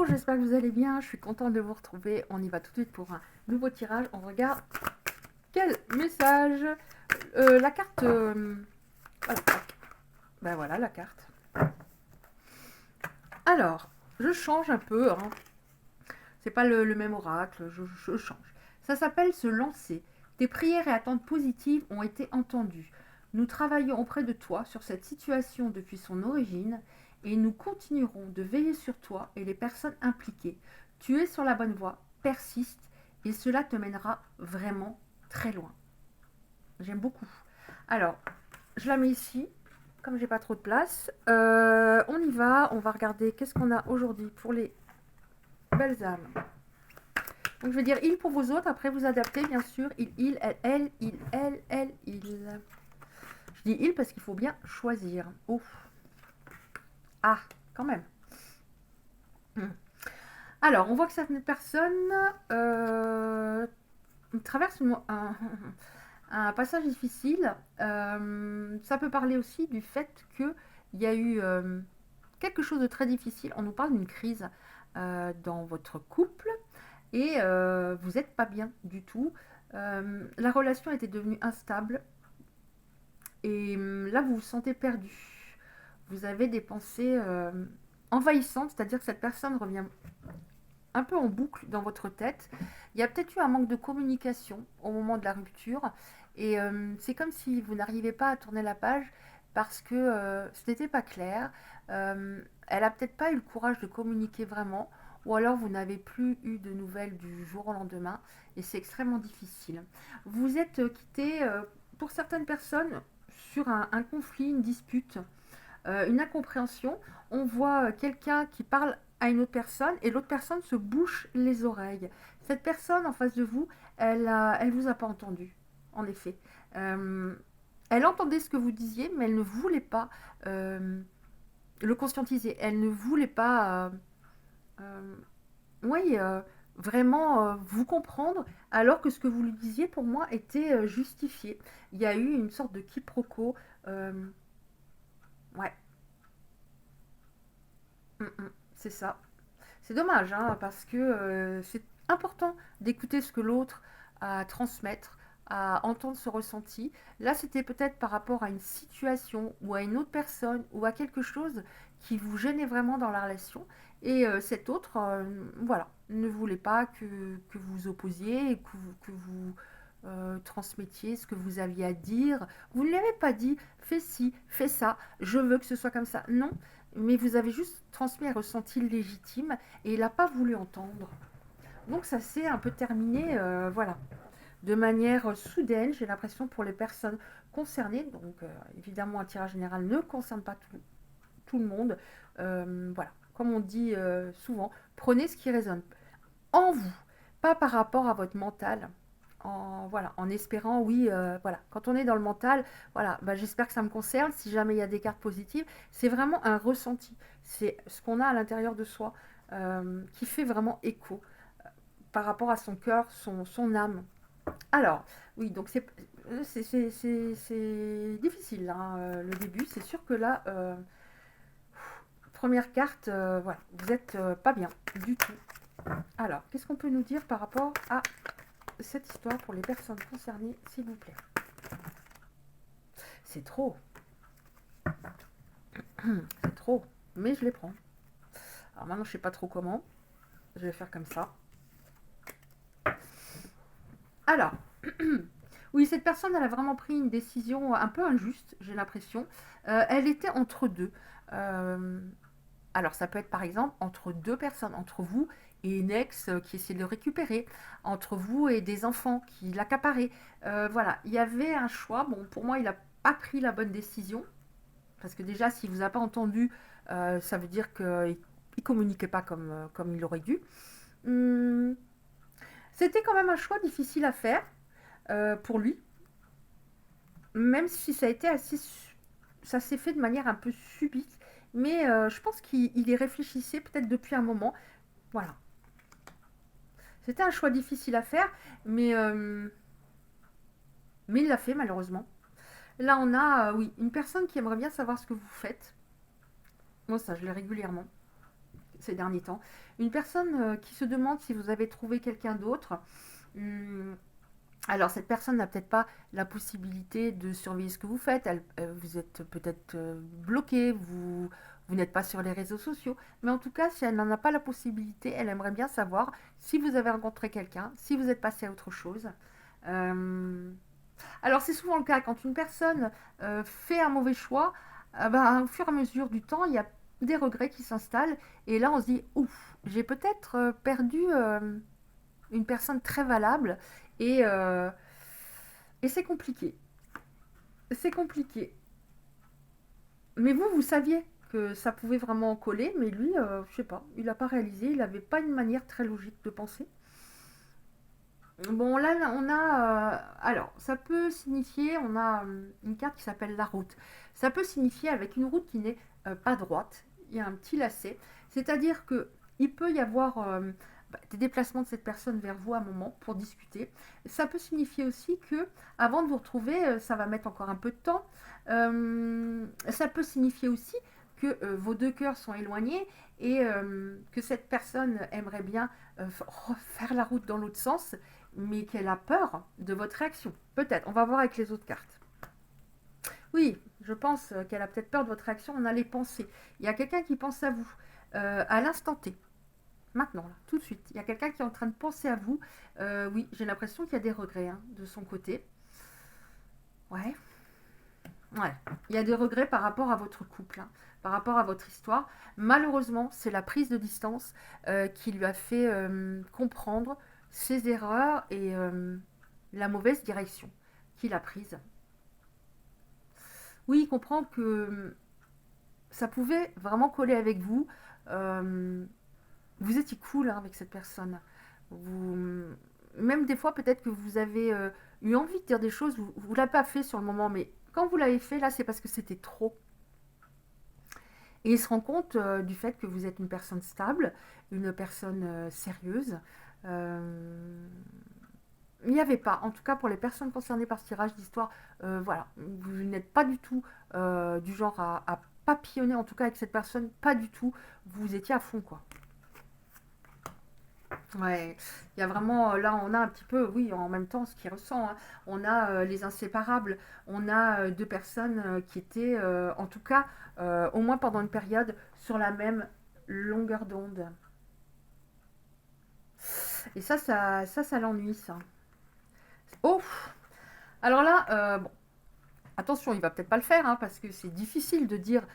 Bonjour, j'espère que vous allez bien. Je suis contente de vous retrouver. On y va tout de suite pour un nouveau tirage. On regarde quel message. La carte. Voilà. Ben voilà la carte. Alors, je change un peu. Hein. C'est pas le même oracle. Je change. Ça s'appelle se lancer. Tes prières et attentes positives ont été entendues. Nous travaillons auprès de toi sur cette situation depuis son origine et nous continuerons de veiller sur toi et les personnes impliquées. Tu es sur la bonne voie, persiste et cela te mènera vraiment très loin. J'aime beaucoup. Alors, je la mets ici, comme j'ai pas trop de place. On y va, on va regarder qu'est-ce qu'on a aujourd'hui pour les belles âmes. Donc je vais dire il pour vous autres, après vous adaptez bien sûr. Il, elle, il. Je dis il parce qu'il faut bien choisir. Oh. Ah, quand même. Alors, on voit que certaines personnes traversent un passage difficile. Ça peut parler aussi du fait qu'il y a eu quelque chose de très difficile. On nous parle d'une crise dans votre couple et vous n'êtes pas bien du tout. La relation était devenue instable et là, vous vous sentez perdu. Vous avez des pensées envahissantes, c'est-à-dire que cette personne revient un peu en boucle dans votre tête. Il y a peut-être eu un manque de communication au moment de la rupture et c'est comme si vous n'arrivez pas à tourner la page parce que ce n'était pas clair. Elle a peut-être pas eu le courage de communiquer vraiment ou alors vous n'avez plus eu de nouvelles du jour au lendemain et c'est extrêmement difficile. Vous êtes quitté pour certaines personnes sur un conflit, une dispute, une incompréhension. On voit quelqu'un qui parle à une autre personne et l'autre personne se bouche les oreilles. Cette personne en face de vous, elle vous a pas entendu, en effet. Elle entendait ce que vous disiez, mais elle ne voulait pas le conscientiser. Elle ne voulait pas, oui, vraiment vous comprendre, alors que ce que vous lui disiez pour moi était justifié. Il y a eu une sorte de quiproquo. Ouais. C'est ça. C'est dommage, hein, parce que c'est important d'écouter ce que l'autre a à transmettre, à entendre ce ressenti. Là, c'était peut-être par rapport à une situation ou à une autre personne ou à quelque chose qui vous gênait vraiment dans la relation. Et cet autre, voilà, ne voulait pas que vous opposiez et que vous transmettiez ce que vous aviez à dire. Vous ne lui avez pas dit, fais ci, fais ça, je veux que ce soit comme ça. Non, mais vous avez juste transmis un ressenti légitime et il n'a pas voulu entendre. Donc ça s'est un peu terminé, voilà, de manière soudaine, j'ai l'impression, pour les personnes concernées. Donc évidemment, un tirage général ne concerne pas tout le monde. Voilà, comme on dit souvent, prenez ce qui résonne en vous, pas par rapport à votre mental. Voilà, en espérant, oui, voilà. Quand on est dans le mental, voilà, bah, j'espère que ça me concerne. Si jamais il y a des cartes positives, c'est vraiment un ressenti. C'est ce qu'on a à l'intérieur de soi qui fait vraiment écho par rapport à son cœur, son âme. Alors, oui, donc c'est difficile, hein, le début. C'est sûr que là, première carte, voilà, vous n'êtes pas bien du tout. Alors, qu'est-ce qu'on peut nous dire par rapport à cette histoire pour les personnes concernées, s'il vous plaît? C'est trop. C'est trop. Mais je les prends. Alors maintenant, je sais pas trop comment. Je vais faire comme ça. Alors, oui, cette personne, elle a vraiment pris une décision un peu injuste, j'ai l'impression. Elle était entre deux. Alors, ça peut être par exemple entre deux personnes, entre vous et une ex qui essaie de le récupérer, entre vous et des enfants qui l'accaparaient. Voilà, il y avait un choix. Bon, pour moi, il n'a pas pris la bonne décision. Parce que déjà, s'il ne vous a pas entendu, ça veut dire qu'il ne communiquait pas comme il aurait dû. Hum, C'était quand même un choix difficile à faire pour lui, même si ça a été assez. Ça s'est fait de manière un peu subite, mais je pense qu'il y réfléchissait peut-être depuis un moment. Voilà. C'était un choix difficile à faire, mais il l'a fait malheureusement. Là, on a, oui, une personne qui aimerait bien savoir ce que vous faites. Moi, ça, je l'ai régulièrement. ces derniers temps. Une personne qui se demande si vous avez trouvé quelqu'un d'autre. Hum, alors, cette personne n'a peut-être pas la possibilité de surveiller ce que vous faites. Vous êtes peut-être bloqué, vous n'êtes pas sur les réseaux sociaux. Mais en tout cas, si elle n'en a pas la possibilité, elle aimerait bien savoir si vous avez rencontré quelqu'un, si vous êtes passé à autre chose. Euh, alors, c'est souvent le cas quand une personne fait un mauvais choix, au fur et à mesure du temps, il y a des regrets qui s'installent. Et là, on se dit, ouf, j'ai peut-être perdu une personne très valable. Et, euh, et c'est compliqué. C'est compliqué. Mais vous saviez que ça pouvait vraiment coller, mais lui, je sais pas, il n'a pas réalisé, il n'avait pas une manière très logique de penser. Bon, là, on a. Alors, ça peut signifier, on a une carte qui s'appelle la route. Ça peut signifier avec une route qui n'est pas droite, il y a un petit lacet. C'est-à-dire que il peut y avoir des déplacements de cette personne vers vous à un moment pour discuter. Ça peut signifier aussi que, avant de vous retrouver, ça va mettre encore un peu de temps. Ça peut signifier aussi que vos deux cœurs sont éloignés et que cette personne aimerait bien faire la route dans l'autre sens mais qu'elle a peur de votre réaction. Peut-être, on va voir avec les autres cartes. Oui, je pense qu'elle a peut-être peur de votre réaction, on a les pensées. Il y a quelqu'un qui pense à vous, à l'instant T. Maintenant, là, tout de suite. Il y a quelqu'un qui est en train de penser à vous. Oui, j'ai l'impression qu'il y a des regrets hein, de son côté. Ouais, ouais. Il y a des regrets par rapport à votre couple, hein, par rapport à votre histoire. Malheureusement, c'est la prise de distance qui lui a fait comprendre ses erreurs et la mauvaise direction qu'il a prise. Oui, il comprend que ça pouvait vraiment coller avec vous. Euh, Vous étiez cool hein, avec cette personne. Vous, même des fois, peut-être que vous avez eu envie de dire des choses, vous ne l'avez pas fait sur le moment, mais quand vous l'avez fait, là, c'est parce que c'était trop. Et il se rend compte du fait que vous êtes une personne stable, une personne sérieuse. Euh, il n'y avait pas, en tout cas pour les personnes concernées par ce tirage d'histoire, voilà, vous n'êtes pas du tout du genre à papillonner, en tout cas avec cette personne, pas du tout. Vous étiez à fond, quoi. Ouais, il y a vraiment, là, on a un petit peu, oui, en même temps, ce qu'il ressent, hein. On a les inséparables, on a deux personnes qui étaient, en tout cas, au moins pendant une période, sur la même longueur d'onde. Et ça l'ennuie, ça. Oh, alors là, bon, attention, il va peut-être pas le faire, hein, parce que c'est difficile de dire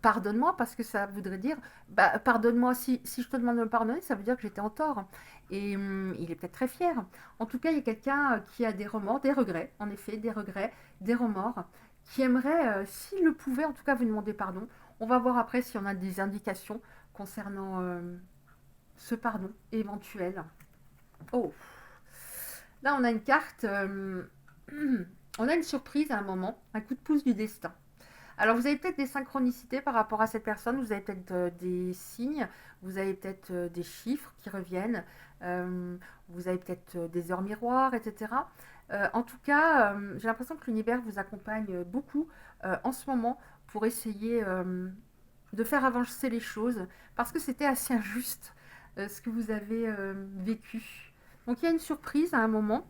pardonne-moi, parce que ça voudrait dire bah, pardonne-moi, si je te demande de me pardonner, ça veut dire que j'étais en tort. Et il est peut-être très fier. En tout cas, il y a quelqu'un qui a des remords, des regrets, en effet, des regrets, des remords, qui aimerait, s'il le pouvait, en tout cas, vous demander pardon. On va voir après si on a des indications concernant ce pardon éventuel. Oh, là, on a une carte. On a une surprise à un moment, un coup de pouce du destin. Alors vous avez peut-être des synchronicités par rapport à cette personne, vous avez peut-être des signes, vous avez peut-être des chiffres qui reviennent, vous avez peut-être des heures miroirs, etc. En tout cas, j'ai l'impression que l'univers vous accompagne beaucoup en ce moment pour essayer de faire avancer les choses, parce que c'était assez injuste ce que vous avez vécu. Donc il y a une surprise à un moment.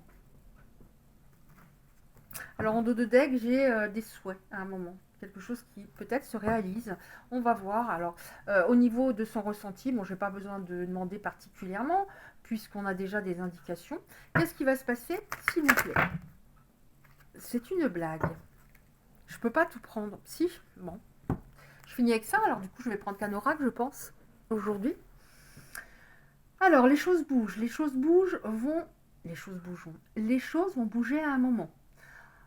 Alors en dos de deck, j'ai des souhaits à un moment. Quelque chose qui peut-être se réalise. On va voir. Alors au niveau de son ressenti, bon, j'ai pas besoin de demander particulièrement, puisqu'on a déjà des indications. Qu'est-ce qui va se passer, s'il vous plaît? C'est une blague. Je peux pas tout prendre. Si, bon. Je finis avec ça, alors du coup je vais prendre qu'un oracle, je pense, aujourd'hui. Alors les choses bougent. Les choses bougent vont. Les choses bougeront. Les choses vont bouger à un moment.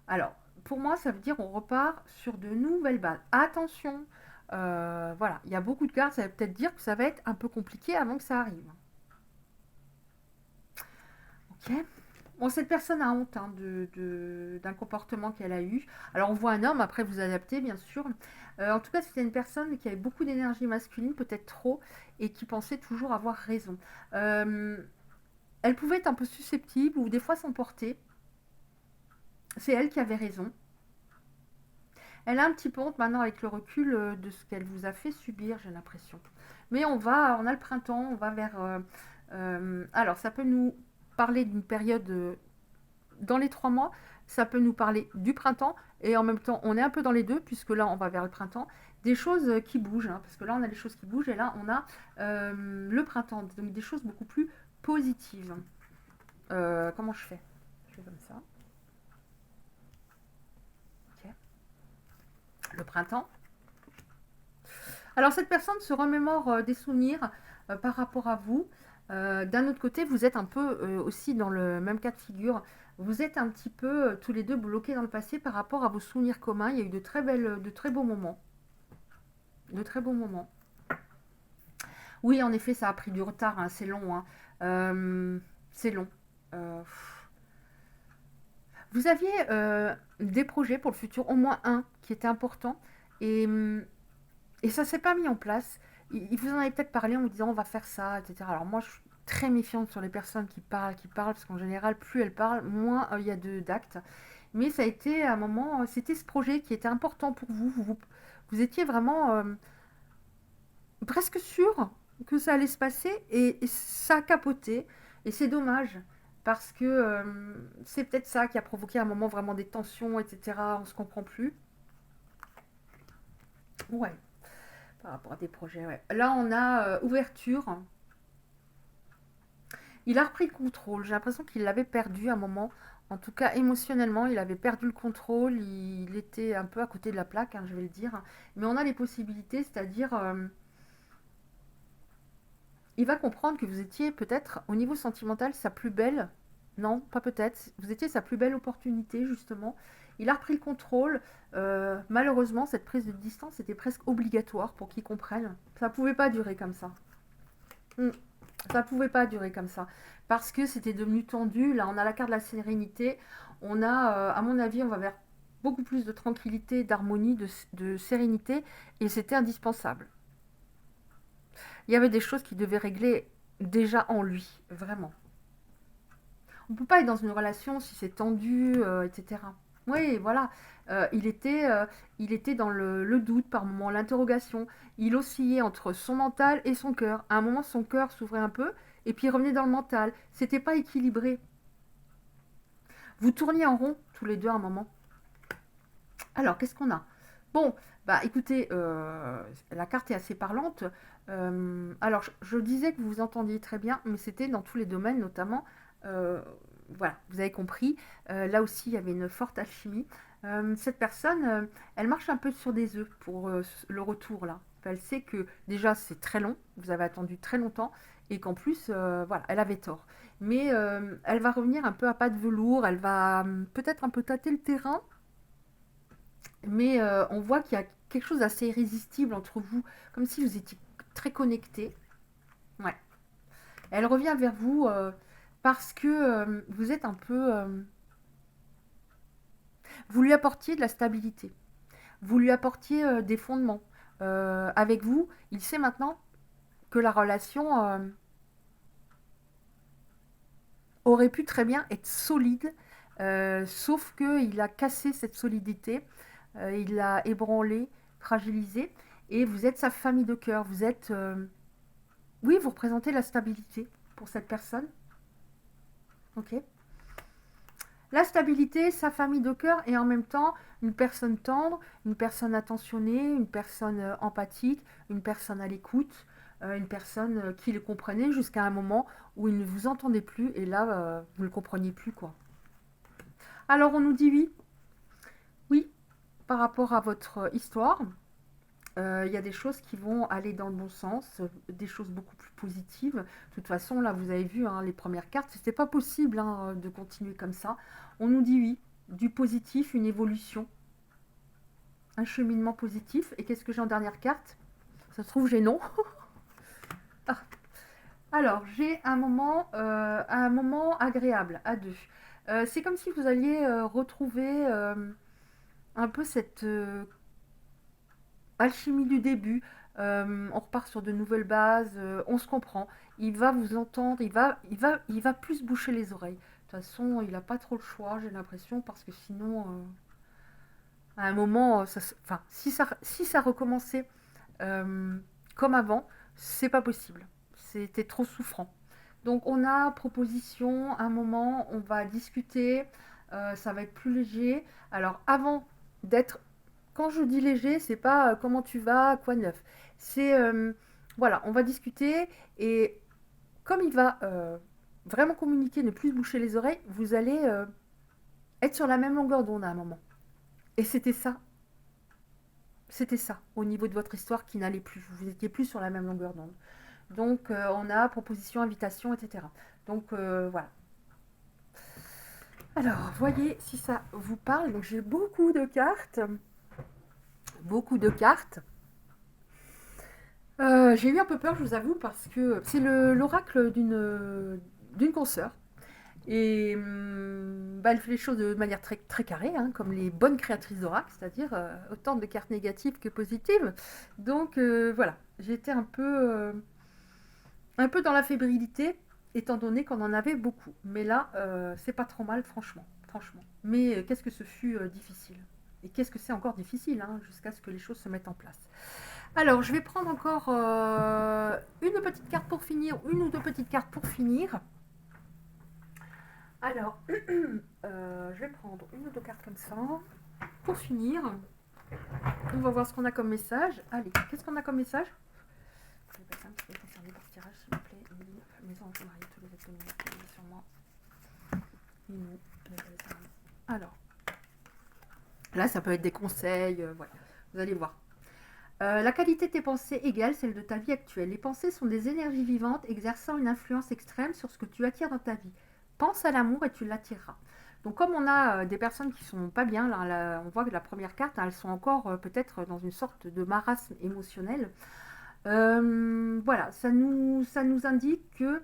Alors, pour moi, ça veut dire on repart sur de nouvelles bases. Attention, voilà, il y a beaucoup de cartes, ça veut peut-être dire que ça va être un peu compliqué avant que ça arrive. Ok. Bon, cette personne a honte hein, d'un comportement qu'elle a eu. Alors, on voit un homme, après vous adaptez, bien sûr. En tout cas, c'était une personne qui avait beaucoup d'énergie masculine, peut-être trop, et qui pensait toujours avoir raison. Euh, Elle pouvait être un peu susceptible ou des fois s'emporter. C'est elle qui avait raison. Elle a un petit peu honte maintenant avec le recul de ce qu'elle vous a fait subir, j'ai l'impression. Mais on a le printemps, on va vers... alors, ça peut nous parler d'une période dans les 3 mois, ça peut nous parler du printemps, et en même temps, on est un peu dans les deux, puisque là, on va vers le printemps, des choses qui bougent, hein, parce que là, on a des choses qui bougent, et là, on a le printemps, donc des choses beaucoup plus positives. Comment je fais? Je fais comme ça. Ok. Le printemps. Alors, cette personne se remémore des souvenirs par rapport à vous. D'un autre côté, vous êtes un peu aussi dans le même cas de figure. Vous êtes un petit peu tous les deux bloqués dans le passé par rapport à vos souvenirs communs. Il y a eu de très beaux moments. De très beaux moments. Oui, en effet, ça a pris du retard, hein, c'est long, hein. C'est long. Euh, Vous aviez des projets pour le futur, au moins un qui était important, et, et ça ne s'est pas mis en place. Il vous en avait peut-être parlé en vous disant on va faire ça, etc. Alors moi, je suis très méfiante sur les personnes qui parlent, parce qu'en général, plus elles parlent, moins il y a d'actes. Mais ça a été un moment, c'était ce projet qui était important pour vous. Vous étiez vraiment presque sûr que ça allait se passer, et ça a capoté. Et c'est dommage, parce que c'est peut-être ça qui a provoqué un moment vraiment des tensions, etc. On se comprend plus. Ouais, par rapport à des projets, ouais. Là, on a ouverture. Il a repris le contrôle. J'ai l'impression qu'il l'avait perdu à un moment. En tout cas, émotionnellement, il avait perdu le contrôle. Il était un peu à côté de la plaque, hein, je vais le dire. Mais on a les possibilités, c'est-à-dire, il va comprendre que vous étiez peut-être, au niveau sentimental, sa plus belle. Non, pas peut-être. Vous étiez sa plus belle opportunité, justement. Il a repris le contrôle. Malheureusement, cette prise de distance était presque obligatoire pour qu'il comprenne. Ça ne pouvait pas durer comme ça. Hmm. Ça ne pouvait pas durer comme ça. Parce que c'était devenu tendu. Là, on a la carte de la sérénité. On a, à mon avis, on va vers beaucoup plus de tranquillité, d'harmonie, de sérénité. Et c'était indispensable. Il y avait des choses qui devaient régler déjà en lui, vraiment. On ne peut pas être dans une relation si c'est tendu, etc. Oui, voilà. Il était dans le doute par moment, l'interrogation. Il oscillait entre son mental et son cœur. À un moment, son cœur s'ouvrait un peu, et puis il revenait dans le mental. C'était pas équilibré. Vous tourniez en rond tous les deux à un moment. Alors, qu'est-ce qu'on a? Bon, bah écoutez, la carte est assez parlante. Alors, je disais que vous vous entendiez très bien, mais c'était dans tous les domaines, notamment. euh, voilà, vous avez compris. Là aussi, il y avait une forte alchimie. Cette personne, elle marche un peu sur des œufs pour le retour là. Elle sait que déjà c'est très long, vous avez attendu très longtemps, et qu'en plus, voilà, elle avait tort. Mais elle va revenir un peu à pas de velours, elle va peut-être un peu tâter le terrain, mais on voit qu'il y a quelque chose d'assez irrésistible entre vous, comme si vous étiez très connectés. Ouais. Elle revient vers vous parce que vous êtes un peu... vous lui apportiez de la stabilité, vous lui apportiez des fondements. Avec vous, il sait maintenant que la relation aurait pu très bien être solide, sauf qu'il a cassé cette solidité, il l'a ébranlée, fragilisée, et vous êtes sa famille de cœur, vous êtes... oui, vous représentez la stabilité pour cette personne, ok. La stabilité, sa famille de cœur, et en même temps une personne tendre, une personne attentionnée, une personne empathique, une personne à l'écoute, une personne qui le comprenait jusqu'à un moment où il ne vous entendait plus, et là, vous ne le compreniez plus, quoi. Alors on nous dit oui, oui, par rapport à votre histoire, il y a des choses qui vont aller dans le bon sens, des choses beaucoup plus positives. De toute façon, là, vous avez vu hein, les premières cartes, c'était pas possible hein, de continuer comme ça. On nous dit oui, du positif, une évolution, un cheminement positif. Et qu'est-ce que j'ai en dernière carte? Ça se trouve, j'ai non. Ah. Alors, j'ai un moment agréable à deux. C'est comme si vous alliez retrouver un peu cette alchimie du début. On repart sur de nouvelles bases, on se comprend. Il va vous entendre, il va plus boucher les oreilles. De toute façon, il n'a pas trop le choix, j'ai l'impression, parce que sinon, À un moment, enfin, si ça recommençait euh, comme avant, c'est pas possible. C'était trop souffrant. Donc on a proposition, un moment, on va discuter, ça va être plus léger. Alors avant d'être, quand je dis léger, c'est pas comment tu vas, quoi de neuf. C'est voilà, on va discuter et comme il va vraiment communiquer, ne plus se boucher les oreilles, vous allez être sur la même longueur d'onde à un moment. Et c'était ça, au niveau de votre histoire qui n'allait plus. Vous n'étiez plus sur la même longueur d'onde. Donc, on a proposition, invitation, etc. Donc, voilà. Alors, voyez si ça vous parle. Donc, j'ai beaucoup de cartes. Beaucoup de cartes. J'ai eu un peu peur, je vous avoue, parce que c'est l'oracle d'une consoeur. Et bah, elle fait les choses de manière très, très carrée, hein, comme les bonnes créatrices d'oracle, c'est-à-dire autant de cartes négatives que positives. Donc voilà, j'étais un peu dans la fébrilité, étant donné qu'on en avait beaucoup. Mais là, c'est pas trop mal, franchement. Franchement. Mais qu'est-ce que ce fut difficile. Et qu'est-ce que c'est encore difficile, hein, jusqu'à ce que les choses se mettent en place. Alors, je vais prendre encore une petite carte pour finir, une ou deux petites cartes pour finir. Alors, je vais prendre une ou deux cartes comme ça. Pour finir, on va voir ce qu'on a comme message. Allez, qu'est-ce qu'on a comme message? Je vais passer un petit peu concerné par ce tirage, s'il vous plaît. Maison, enfant, mari, tous les êtres sur moi. Alors, là, ça peut être des conseils, voilà. Vous allez voir. La qualité de tes pensées égale celle de ta vie actuelle. Les pensées sont des énergies vivantes exerçant une influence extrême sur ce que tu attires dans ta vie. Pense à l'amour et tu l'attireras. Donc comme on a des personnes qui sont pas bien, là, on voit que la première carte, hein, elles sont encore peut-être dans une sorte de marasme émotionnel. Voilà, ça nous indique que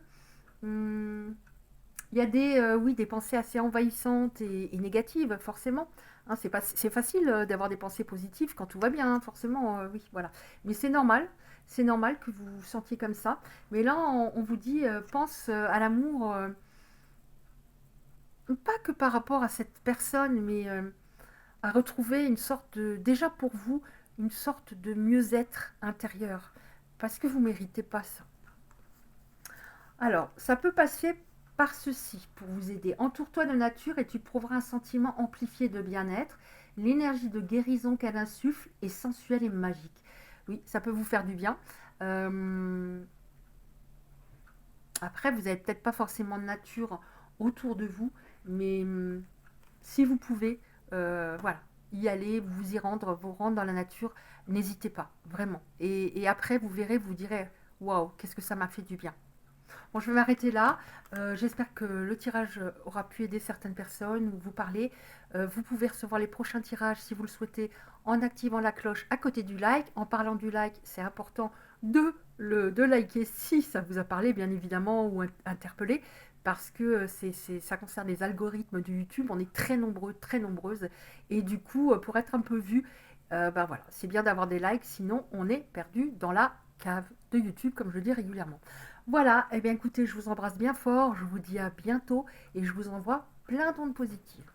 il y a oui, des pensées assez envahissantes et négatives, forcément. Hein, c'est facile d'avoir des pensées positives quand tout va bien, hein, forcément, oui, voilà. Mais c'est normal que vous vous sentiez comme ça. Mais là, on vous dit, pense à l'amour, pas que par rapport à cette personne, mais à retrouver une sorte de, déjà pour vous, une sorte de mieux-être intérieur. Parce que vous ne méritez pas ça. Alors, ça peut passer par ceci pour vous aider. Entoure-toi de nature et tu trouveras un sentiment amplifié de bien-être. L'énergie de guérison qu'elle insuffle est sensuelle et magique. Oui, ça peut vous faire du bien. Euh, Après, vous n'avez peut-être pas forcément de nature autour de vous, mais si vous pouvez, voilà, y aller, vous rendre dans la nature, n'hésitez pas, vraiment. Et après, vous verrez, vous direz, waouh, qu'est-ce que ça m'a fait du bien. Bon, je vais m'arrêter là. J'espère que le tirage aura pu aider certaines personnes ou vous parler. Vous pouvez recevoir les prochains tirages si vous le souhaitez en activant la cloche à côté du like. En parlant du like, c'est important de liker si ça vous a parlé, bien évidemment, ou interpellé. Parce que ça concerne les algorithmes de YouTube. On est très nombreux, très nombreuses. Et du coup, pour être un peu vu, ben voilà, c'est bien d'avoir des likes. Sinon, on est perdu dans la cave de YouTube, comme je le dis régulièrement. Voilà, eh bien écoutez, je vous embrasse bien fort, je vous dis à bientôt et je vous envoie plein d'ondes positives.